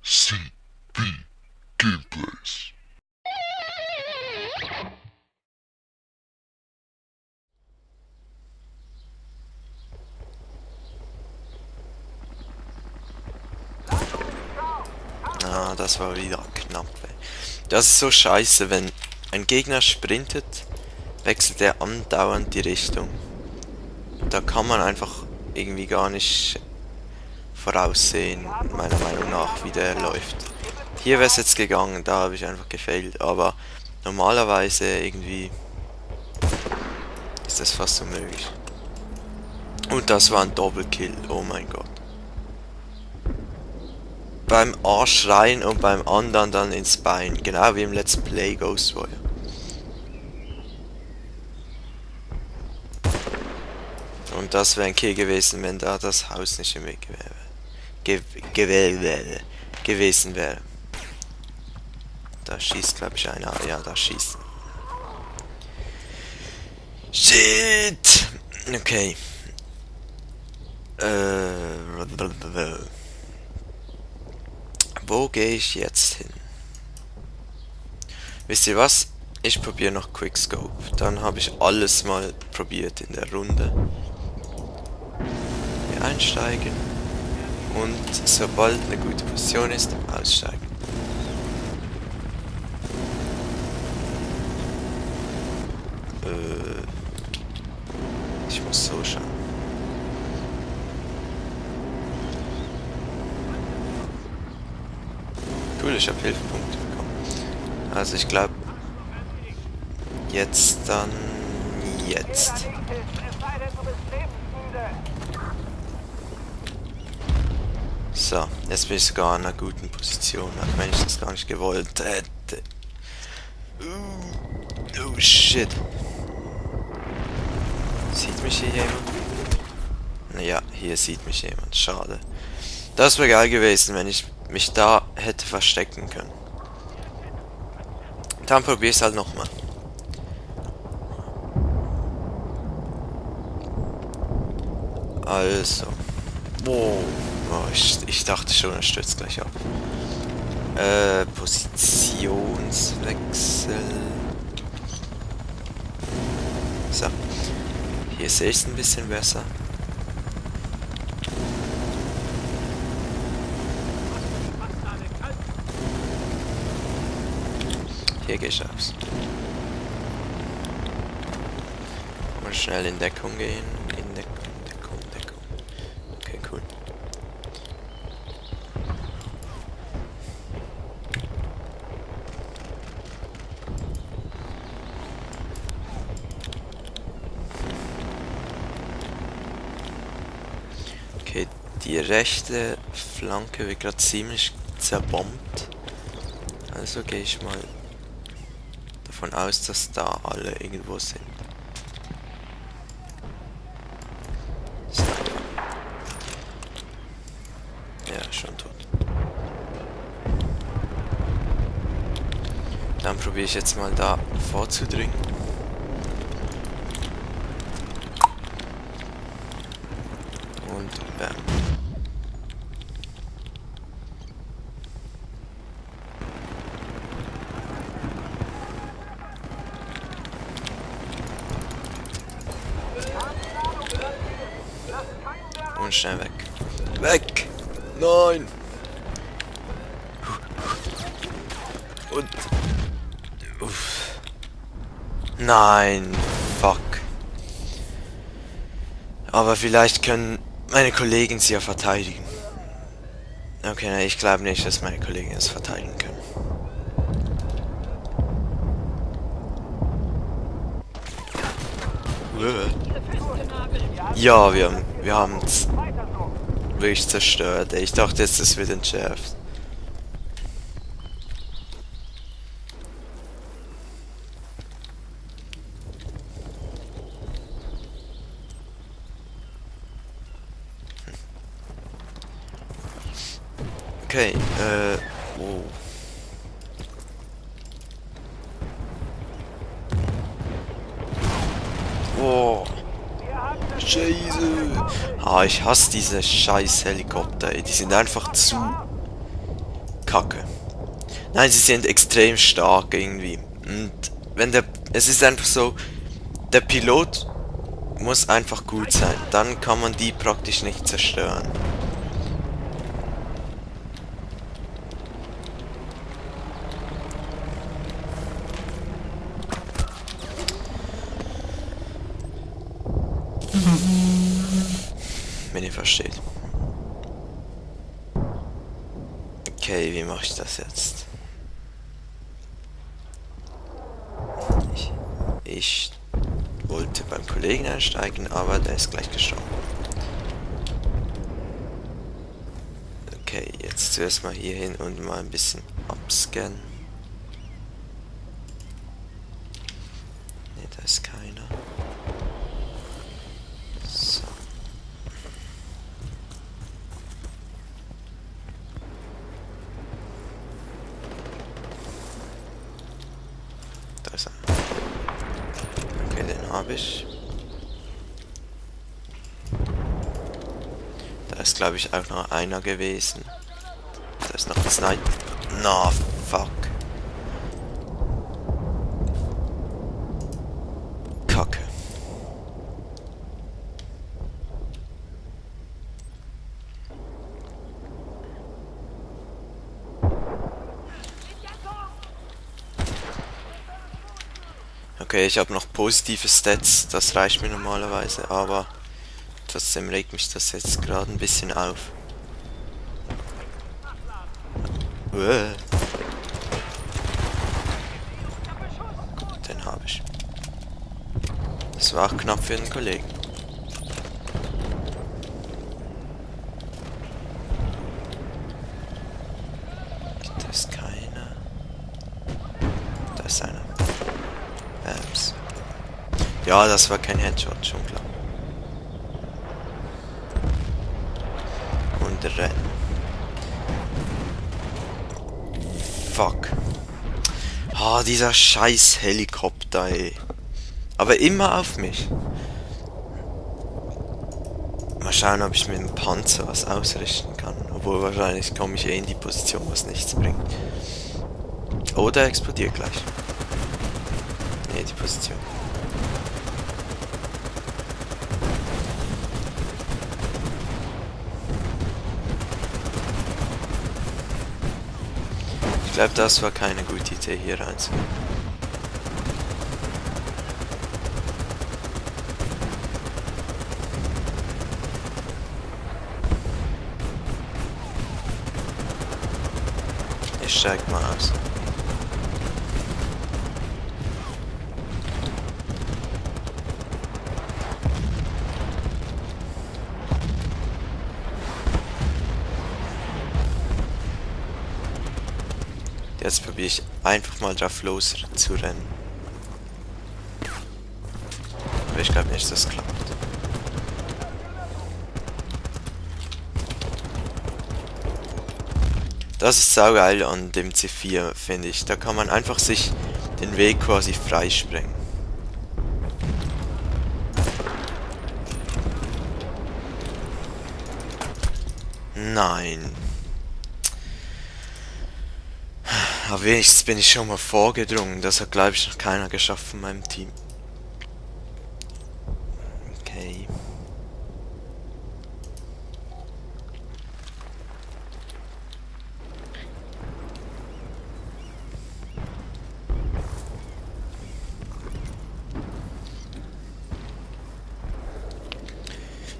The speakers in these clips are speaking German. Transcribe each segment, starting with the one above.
CB Gameplays. Ah, das war wieder knapp, ey. Das ist so scheiße, wenn ein Gegner sprintet, wechselt er andauernd die Richtung. Da kann man einfach irgendwie gar nicht voraussehen, meiner Meinung nach, wie der läuft. Hier wäre es jetzt gegangen, da habe ich einfach gefailt, aber normalerweise irgendwie ist das fast unmöglich. Und das war ein Doppelkill, oh mein Gott. Beim Arsch rein und beim anderen dann ins Bein, genau wie im Let's Play Ghostwire. Und das wäre ein Kill gewesen, wenn da das Haus nicht im Weg gewesen wäre. Da schießt, glaube ich, einer. Ja, da schießt. Shit! Okay. Wo gehe ich jetzt hin? Wisst ihr was? Ich probiere noch Quickscope. Dann habe ich alles mal probiert in der Runde. Hier einsteigen. Und sobald eine gute Position ist, aussteigen. Ich muss so schauen. Cool, ich habe Hilfepunkte bekommen. Also ich glaube, jetzt dann jetzt. So, jetzt bin ich sogar in einer guten Position, auch wenn ich das gar nicht gewollt hätte. Oh shit. Sieht mich hier jemand? Naja, hier sieht mich jemand. Schade. Das wäre geil gewesen, wenn ich mich da hätte verstecken können. Dann probier es halt nochmal. Also. Wow. Oh, ich dachte schon, er stürzt gleich ab. Positionswechsel. So. Hier sehe ich es ein bisschen besser. Hier gehe ich raus. Mal schnell in Deckung gehen. In Deckung. Okay, cool. Okay, die rechte Flanke wird gerade ziemlich zerbombt. Also gehe ich mal davon aus, dass da alle irgendwo sind. Sniper. Ja, schon tot. Dann probiere ich jetzt mal da vorzudringen. Und bam. Und schnell weg. Weg! Nein! Und... Uff. Nein, fuck. Aber vielleicht können meine Kollegen sie ja verteidigen. Okay, na, ich glaube nicht, dass meine Kollegen es verteidigen können. Ja, wir haben es wirklich zerstört. Ey. Ich dachte jetzt, es wird entschärft. Okay, oh. Oh. Scheiße. Ah, ich hasse diese scheiß Helikopter, ey. Die sind einfach zu kacke. Nein, sie sind extrem stark irgendwie. Und wenn es ist einfach so, der Pilot muss einfach gut sein. Dann kann man die praktisch nicht zerstören. Wenn ihr versteht. Okay, wie mache ich das jetzt? Ich wollte beim Kollegen einsteigen, aber der ist gleich gestorben. Okay, jetzt zuerst mal hier hin und mal ein bisschen abscannen. Ne, da ist keiner. So. Da ist einer. Okay, den habe ich. Da ist, glaube ich, auch noch einer gewesen. Da ist noch ein Sniper. Na, fuck. Kacke. Okay, ich habe noch positive Stats, das reicht mir normalerweise, aber trotzdem regt mich das jetzt gerade ein bisschen auf. Den habe ich. Das war auch knapp für den Kollegen. Da ist keiner. Da ist einer. Bams. Ja, das war kein Headshot, schon klar. Und rennen. Fuck. Ah, dieser scheiß Helikopter, ey. Aber immer auf mich. Mal schauen, ob ich mit dem Panzer was ausrichten kann. Obwohl wahrscheinlich komme ich eh in die Position, was nichts bringt. Oder explodiert gleich. Ne, die Position. Ich glaube, das war keine gute Idee, hier reinzugehen. Ich steig mal aus. Jetzt probiere ich einfach mal drauf los zu rennen. Aber ich glaube nicht, dass das klappt. Das ist saugeil an dem C4, finde ich. Da kann man einfach sich den Weg quasi freisprengen. Nein. Aber wenigstens bin ich schon mal vorgedrungen. Das hat, glaube ich, noch keiner geschafft von meinem Team. Okay.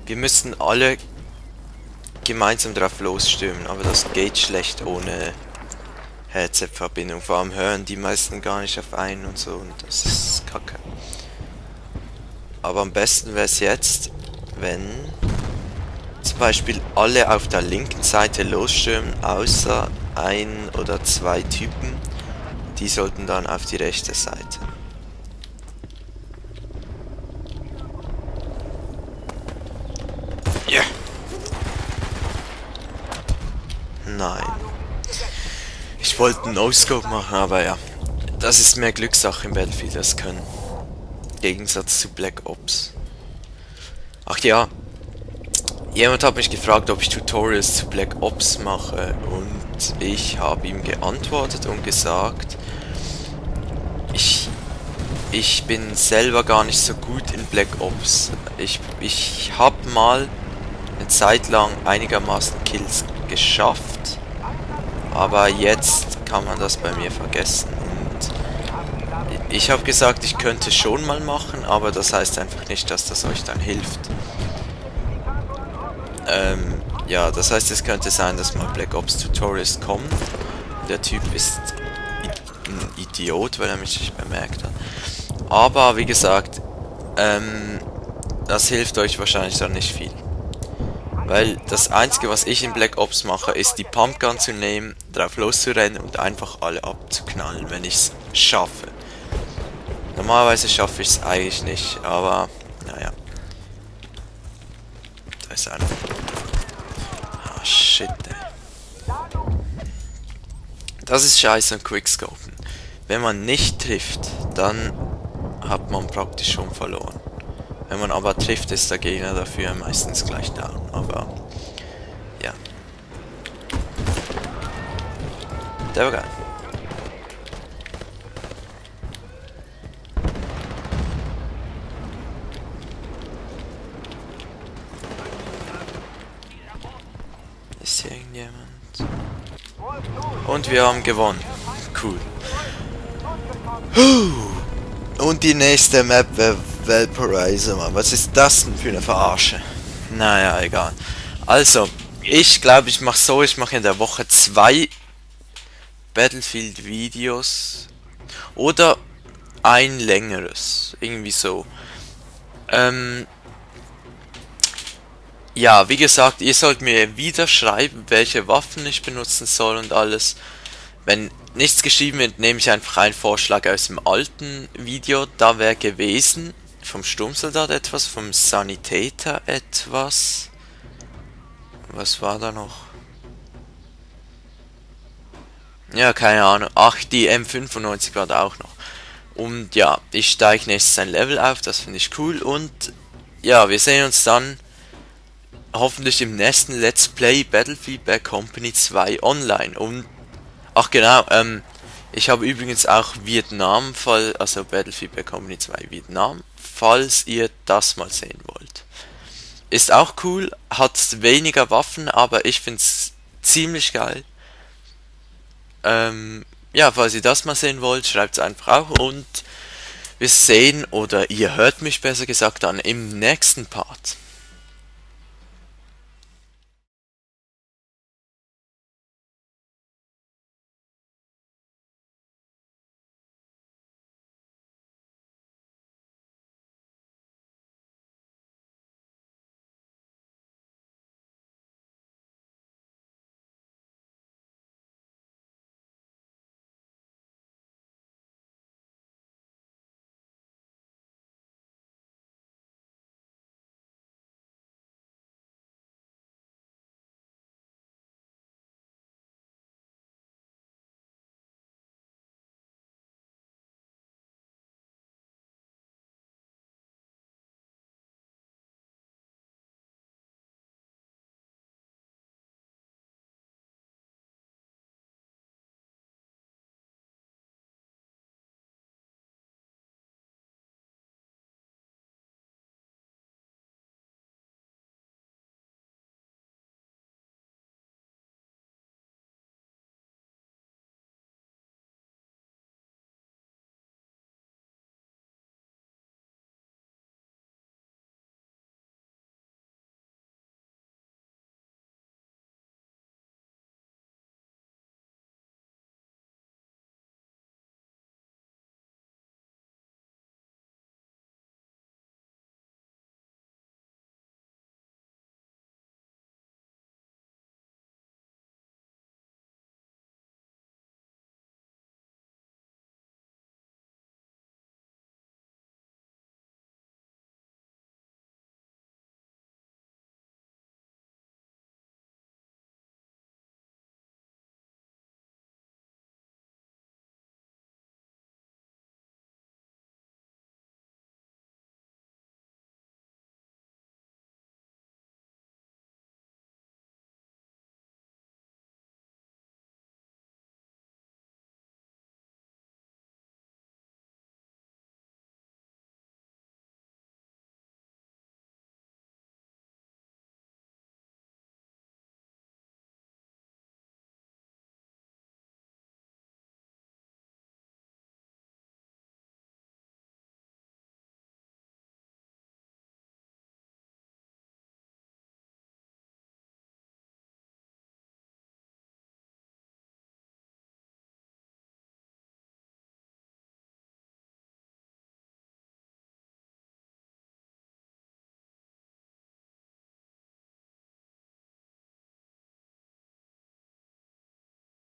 Wir müssten alle gemeinsam drauf losstürmen, aber das geht schlecht ohne Headset-Verbindung. Vor allem hören die meisten gar nicht auf einen und so, und das ist kacke. Aber am besten wäre es jetzt, wenn zum Beispiel alle auf der linken Seite losstürmen, außer ein oder zwei Typen. Die sollten dann auf die rechte Seite. Ja. Nein. Ich wollte einen No-Scope machen, aber ja. Das ist mehr Glückssache im Battlefield, das können. Im Gegensatz zu Black Ops. Ach ja. Jemand hat mich gefragt, ob ich Tutorials zu Black Ops mache, und ich habe ihm geantwortet und gesagt, ich bin selber gar nicht so gut in Black Ops. Ich habe mal eine Zeit lang einigermaßen Kills geschafft, aber jetzt kann man das bei mir vergessen. Und ich habe gesagt, ich könnte schon mal machen, aber das heißt einfach nicht, dass das euch dann hilft. Ja, das heißt, es könnte sein, dass mal Black Ops Tutorials kommen. Der Typ ist ein Idiot, weil er mich nicht bemerkt hat. Aber wie gesagt, das hilft euch wahrscheinlich dann nicht viel. Weil das Einzige, was ich in Black Ops mache, ist die Pumpgun zu nehmen, drauf loszurennen und einfach alle abzuknallen, wenn ich es schaffe. Normalerweise schaffe ich es eigentlich nicht, aber naja. Da ist einer. Ah, shit, ey. Das ist scheiße an Quickscopen. Wenn man nicht trifft, dann hat man praktisch schon verloren. Wenn man aber trifft, ist der Gegner dafür meistens gleich down. Aber ja. Der war geil. Ist hier irgendjemand? Und wir haben gewonnen. Cool. Und die nächste Map wäre Valparaiso, Mann. Was ist das denn für eine Verarsche? Naja, egal. Also, ich glaube, ich mache in der Woche 2 Battlefield-Videos. Oder ein längeres. Irgendwie so. Ja, wie gesagt, ihr sollt mir wieder schreiben, welche Waffen ich benutzen soll und alles. Wenn nichts geschrieben wird, nehme ich einfach einen Vorschlag aus dem alten Video. Da wäre gewesen, vom Sturmsoldat etwas, vom Sanitäter etwas. Was war da noch? Ja, keine Ahnung. Ach, die M95 war da auch noch. Und ja, ich steige nächstes ein Level auf, das finde ich cool. Und ja, wir sehen uns dann hoffentlich im nächsten Let's Play Battlefield Bad Company 2 online. Und ach genau, ich habe übrigens auch Vietnam, also Battlefield Bad Company 2 Vietnam, falls ihr das mal sehen wollt. Ist auch cool, hat weniger Waffen, aber ich finde es ziemlich geil. Ja, falls ihr das mal sehen wollt, schreibt es einfach auch und wir sehen, oder ihr hört mich besser gesagt dann im nächsten Part.